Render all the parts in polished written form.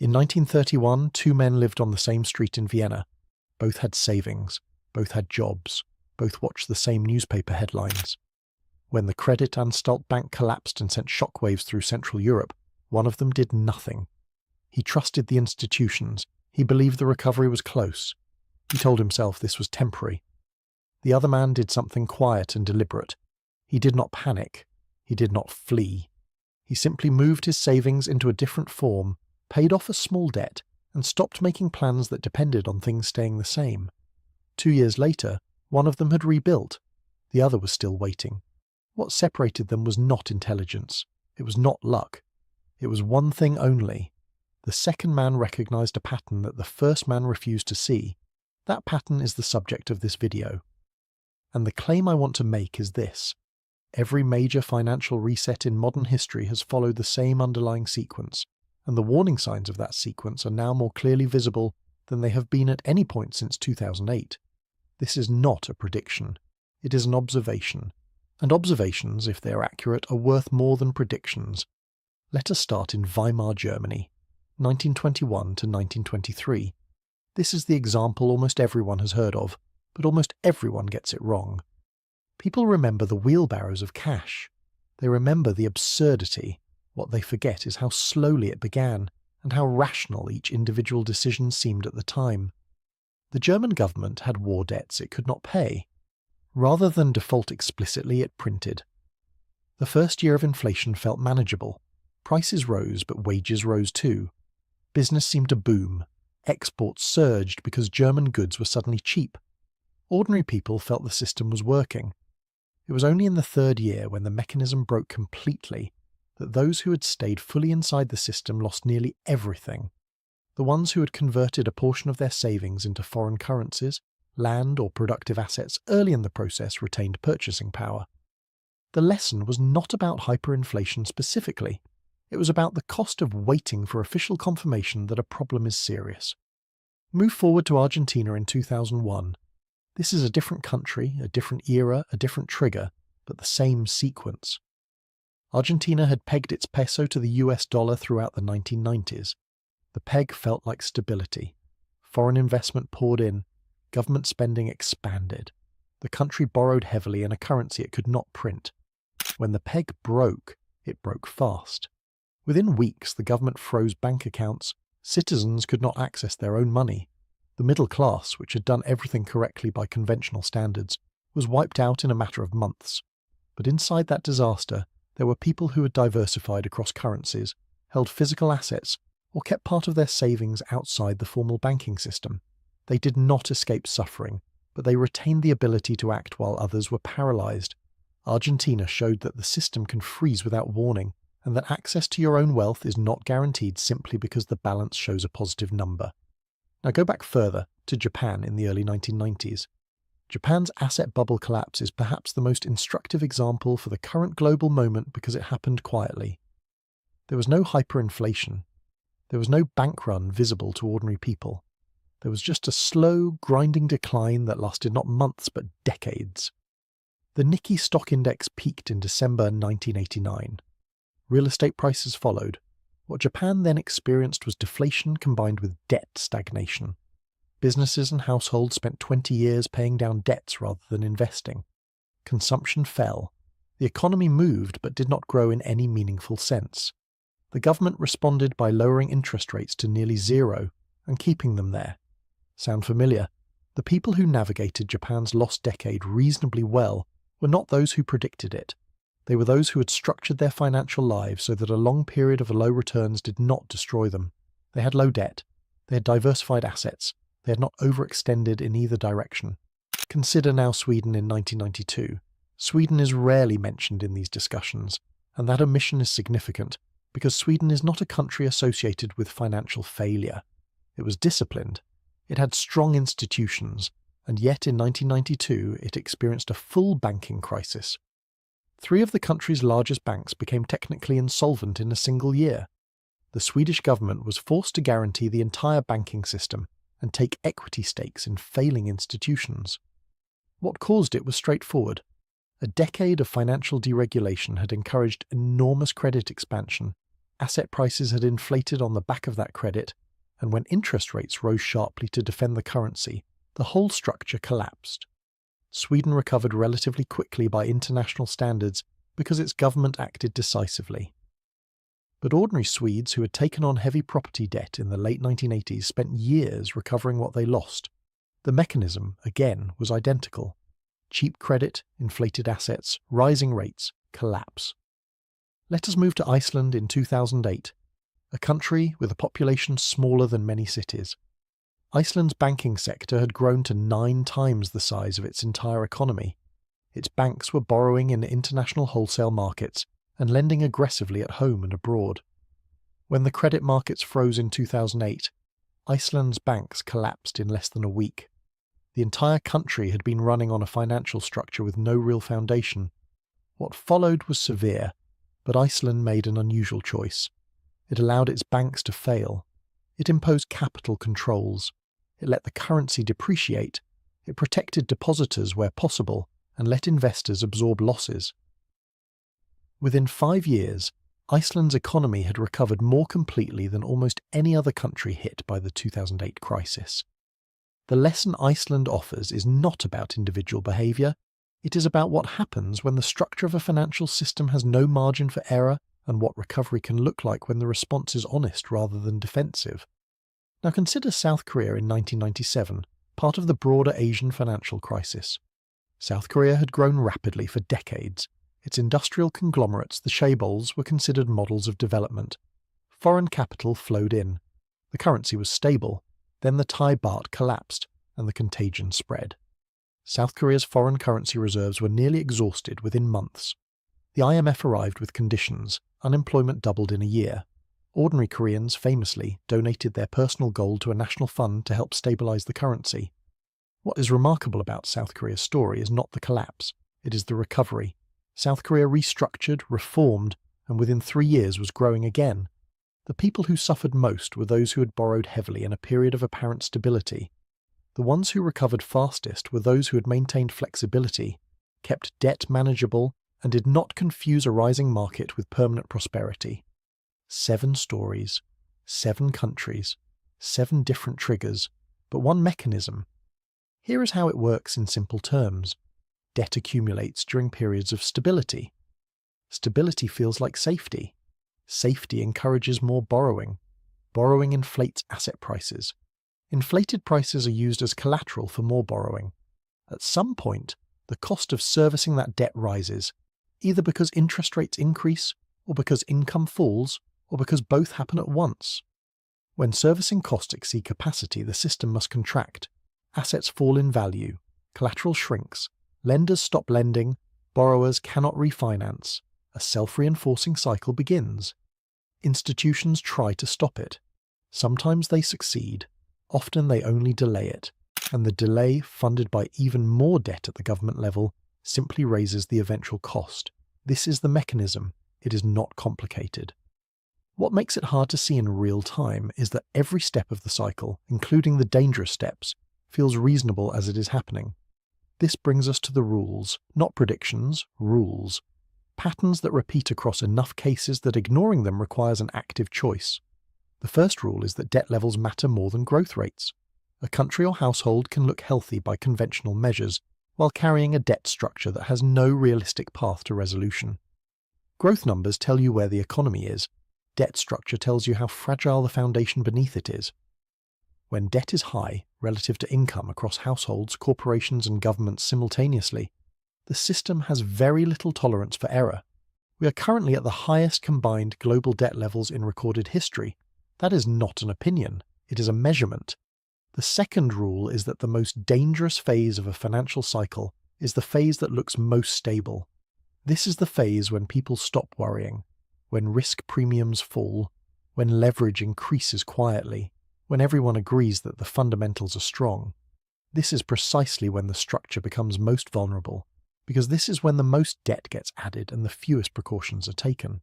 In 1931, two men lived on the same street in Vienna. Both had savings, both had jobs, both watched the same newspaper headlines. When the Credit-Anstalt Bank collapsed and sent shockwaves through Central Europe, one of them did nothing. He trusted the institutions. He believed the recovery was close. He told himself this was temporary. The other man did something quiet and deliberate. He did not panic. He did not flee. He simply moved his savings into a different form, paid off a small debt, and stopped making plans that depended on things staying the same. 2 years later, one of them had rebuilt. The other was still waiting. What separated them was not intelligence. It was not luck. It was one thing only. The second man recognized a pattern that the first man refused to see. That pattern is the subject of this video. And the claim I want to make is this. Every major financial reset in modern history has followed the same underlying sequence, and the warning signs of that sequence are now more clearly visible than they have been at any point since 2008. This is not a prediction. It is an observation. And observations, if they are accurate, are worth more than predictions. Let us start in Weimar Germany, 1921 to 1923. This is the example almost everyone has heard of, but almost everyone gets it wrong. People remember the wheelbarrows of cash. They remember the absurdity. What they forget is how slowly it began, and how rational each individual decision seemed at the time. The German government had war debts it could not pay. Rather than default explicitly, it printed. The first year of inflation felt manageable. Prices rose, but wages rose too. Business seemed to boom. Exports surged because German goods were suddenly cheap. Ordinary people felt the system was working. It was only in the third year, when the mechanism broke completely, that those who had stayed fully inside the system lost nearly everything. The ones who had converted a portion of their savings into foreign currencies, land or productive assets early in the process retained purchasing power. The lesson was not about hyperinflation specifically. It was about the cost of waiting for official confirmation that a problem is serious. Move forward to Argentina in 2001. This is a different country, a different era, a different trigger, but the same sequence. Argentina had pegged its peso to the US dollar throughout the 1990s. The peg felt like stability. Foreign investment poured in. Government spending expanded. The country borrowed heavily in a currency it could not print. When the peg broke, it broke fast. Within weeks, the government froze bank accounts. Citizens could not access their own money. The middle class, which had done everything correctly by conventional standards, was wiped out in a matter of months. But inside that disaster, there were people who had diversified across currencies, held physical assets, or kept part of their savings outside the formal banking system. They did not escape suffering, but they retained the ability to act while others were paralyzed. Argentina showed that the system can freeze without warning, and that access to your own wealth is not guaranteed simply because the balance shows a positive number. Now go back further, to Japan in the early 1990s. Japan's asset bubble collapse is perhaps the most instructive example for the current global moment because it happened quietly. There was no hyperinflation. There was no bank run visible to ordinary people. There was just a slow, grinding decline that lasted not months but decades. The Nikkei stock index peaked in December 1989. Real estate prices followed. What Japan then experienced was deflation combined with debt stagnation. Businesses and households spent 20 years paying down debts rather than investing. Consumption fell. The economy moved but did not grow in any meaningful sense. The government responded by lowering interest rates to nearly zero and keeping them there. Sound familiar? The people who navigated Japan's lost decade reasonably well were not those who predicted it. They were those who had structured their financial lives so that a long period of low returns did not destroy them. They had low debt. They had diversified assets. They had not overextended in either direction. Consider now Sweden in 1992. Sweden is rarely mentioned in these discussions, and that omission is significant because Sweden is not a country associated with financial failure. It was disciplined. It had strong institutions, and yet in 1992 it experienced a full banking crisis. 3 of the country's largest banks became technically insolvent in a single year. The Swedish government was forced to guarantee the entire banking system and take equity stakes in failing institutions. What caused it was straightforward. A decade of financial deregulation had encouraged enormous credit expansion, Asset prices had inflated on the back of that credit, and when interest rates rose sharply to defend the currency, the whole structure collapsed. Sweden recovered relatively quickly by international standards because its government acted decisively. But ordinary Swedes who had taken on heavy property debt in the late 1980s spent years recovering what they lost. The mechanism, again, was identical. Cheap credit, inflated assets, rising rates, collapse. Let us move to Iceland in 2008, a country with a population smaller than many cities. Iceland's banking sector had grown to 9 times the size of its entire economy. Its banks were borrowing in international wholesale markets and lending aggressively at home and abroad. When the credit markets froze in 2008, Iceland's banks collapsed in less than a week. The entire country had been running on a financial structure with no real foundation. What followed was severe, but Iceland made an unusual choice. It allowed its banks to fail. It imposed capital controls. It let the currency depreciate. It protected depositors where possible and let investors absorb losses. Within 5 years, Iceland's economy had recovered more completely than almost any other country hit by the 2008 crisis. The lesson Iceland offers is not about individual behaviour. It is about what happens when the structure of a financial system has no margin for error and what recovery can look like when the response is honest rather than defensive. Now consider South Korea in 1997, part of the broader Asian financial crisis. South Korea had grown rapidly for decades. Its industrial conglomerates, the chaebols, were considered models of development. Foreign capital flowed in. The currency was stable. Then the Thai baht collapsed, and the contagion spread. South Korea's foreign currency reserves were nearly exhausted within months. The IMF arrived with conditions. Unemployment doubled in a year. Ordinary Koreans, famously, donated their personal gold to a national fund to help stabilize the currency. What is remarkable about South Korea's story is not the collapse, it is the recovery. South Korea restructured, reformed, and within 3 years was growing again. The people who suffered most were those who had borrowed heavily in a period of apparent stability. The ones who recovered fastest were those who had maintained flexibility, kept debt manageable, and did not confuse a rising market with permanent prosperity. 7 stories, 7 countries, 7 different triggers, but one mechanism. Here is how it works in simple terms. Debt accumulates during periods of stability. Stability feels like safety. Safety encourages more borrowing. Borrowing inflates asset prices. Inflated prices are used as collateral for more borrowing. At some point, the cost of servicing that debt rises, either because interest rates increase, or because income falls, or because both happen at once. When servicing costs exceed capacity, the system must contract. Assets fall in value, collateral shrinks, lenders stop lending, borrowers cannot refinance. A self-reinforcing cycle begins. Institutions try to stop it. Sometimes they succeed, often they only delay it, and the delay, funded by even more debt at the government level, simply raises the eventual cost. This is the mechanism. It is not complicated. What makes it hard to see in real time is that every step of the cycle, including the dangerous steps, feels reasonable as it is happening. This brings us to the rules, not predictions, rules. Patterns that repeat across enough cases that ignoring them requires an active choice. The first rule is that debt levels matter more than growth rates. A country or household can look healthy by conventional measures, while carrying a debt structure that has no realistic path to resolution. Growth numbers tell you where the economy is. Debt structure tells you how fragile the foundation beneath it is. When debt is high, relative to income across households, corporations, and governments simultaneously, the system has very little tolerance for error. We are currently at the highest combined global debt levels in recorded history. That is not an opinion, it is a measurement. The second rule is that the most dangerous phase of a financial cycle is the phase that looks most stable. This is the phase when people stop worrying, when risk premiums fall, when leverage increases quietly, when everyone agrees that the fundamentals are strong. This is precisely when the structure becomes most vulnerable, because this is when the most debt gets added and the fewest precautions are taken.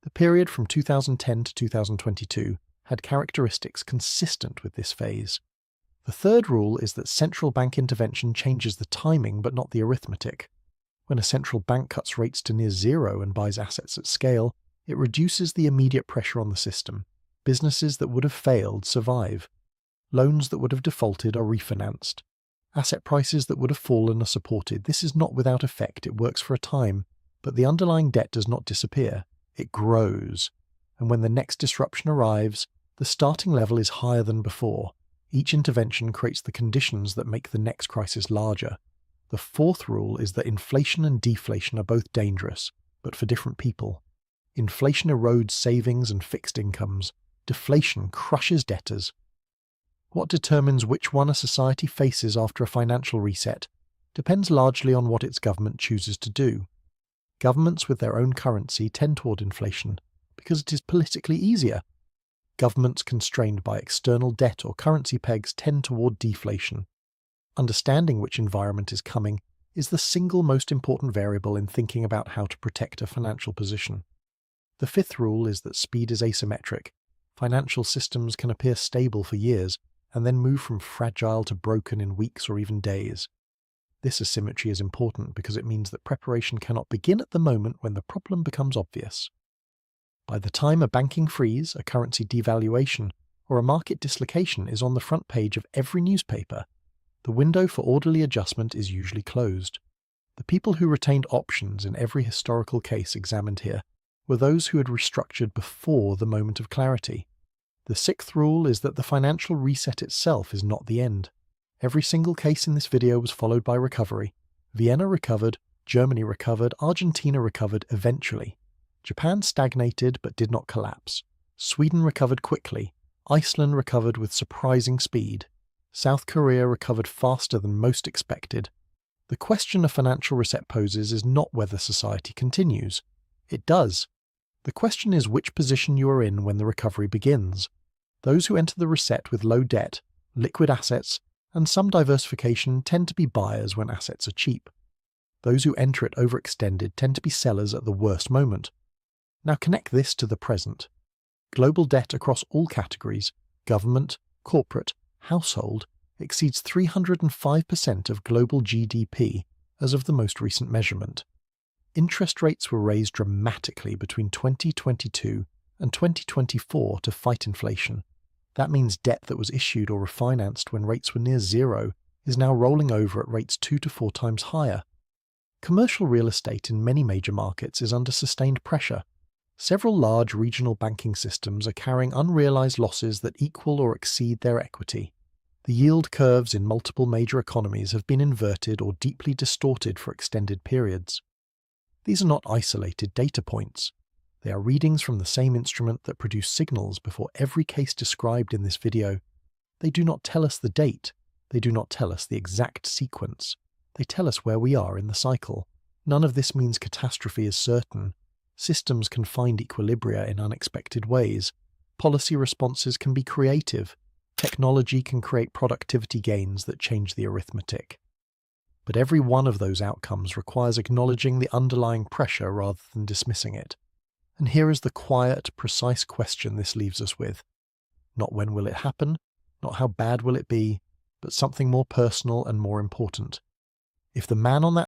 The period from 2010 to 2022 had characteristics consistent with this phase. The third rule is that central bank intervention changes the timing but not the arithmetic. When a central bank cuts rates to near zero and buys assets at scale, It reduces the immediate pressure on the system. Businesses that would have failed survive. Loans that would have defaulted are refinanced. Asset prices that would have fallen are supported. This is not without effect. It works for a time, but the underlying debt does not disappear. It grows. And when the next disruption arrives, the starting level is higher than before. Each intervention creates the conditions that make the next crisis larger. The fourth rule is that inflation and deflation are both dangerous, but for different people. Inflation erodes savings and fixed incomes. Deflation crushes debtors. What determines which one a society faces after a financial reset depends largely on what its government chooses to do. Governments with their own currency tend toward inflation because it is politically easier. Governments constrained by external debt or currency pegs tend toward deflation. Understanding which environment is coming is the single most important variable in thinking about how to protect a financial position. The fifth rule is that speed is asymmetric. Financial systems can appear stable for years and then move from fragile to broken in weeks or even days. This asymmetry is important because it means that preparation cannot begin at the moment when the problem becomes obvious. By the time a banking freeze, a currency devaluation, or a market dislocation is on the front page of every newspaper, the window for orderly adjustment is usually closed. The people who retained options in every historical case examined here were those who had restructured before the moment of clarity. The sixth rule is that the financial reset itself is not the end. Every single case in this video was followed by recovery. Vienna recovered, Germany recovered, Argentina recovered eventually. Japan stagnated but did not collapse. Sweden recovered quickly. Iceland recovered with surprising speed. South Korea recovered faster than most expected. The question a financial reset poses is not whether society continues. It does. The question is which position you are in when the recovery begins. Those who enter the reset with low debt, liquid assets, and some diversification tend to be buyers when assets are cheap. Those who enter it overextended tend to be sellers at the worst moment. Now connect this to the present. Global debt across all categories, government, corporate, household, exceeds 305% of global GDP as of the most recent measurement. Interest rates were raised dramatically between 2022 and 2024 to fight inflation. That means debt that was issued or refinanced when rates were near zero is now rolling over at rates 2 to 4 times higher. Commercial real estate in many major markets is under sustained pressure. Several large regional banking systems are carrying unrealized losses that equal or exceed their equity. The yield curves in multiple major economies have been inverted or deeply distorted for extended periods. These are not isolated data points. They are readings from the same instrument that produce signals before every case described in this video. They do not tell us the date. They do not tell us the exact sequence. They tell us where we are in the cycle. None of this means catastrophe is certain. Systems can find equilibria in unexpected ways. Policy responses can be creative. Technology can create productivity gains that change the arithmetic. But every one of those outcomes requires acknowledging the underlying pressure rather than dismissing it. And here is the quiet, precise question this leaves us with. Not when will it happen, not how bad will it be, but something more personal and more important. If the man on that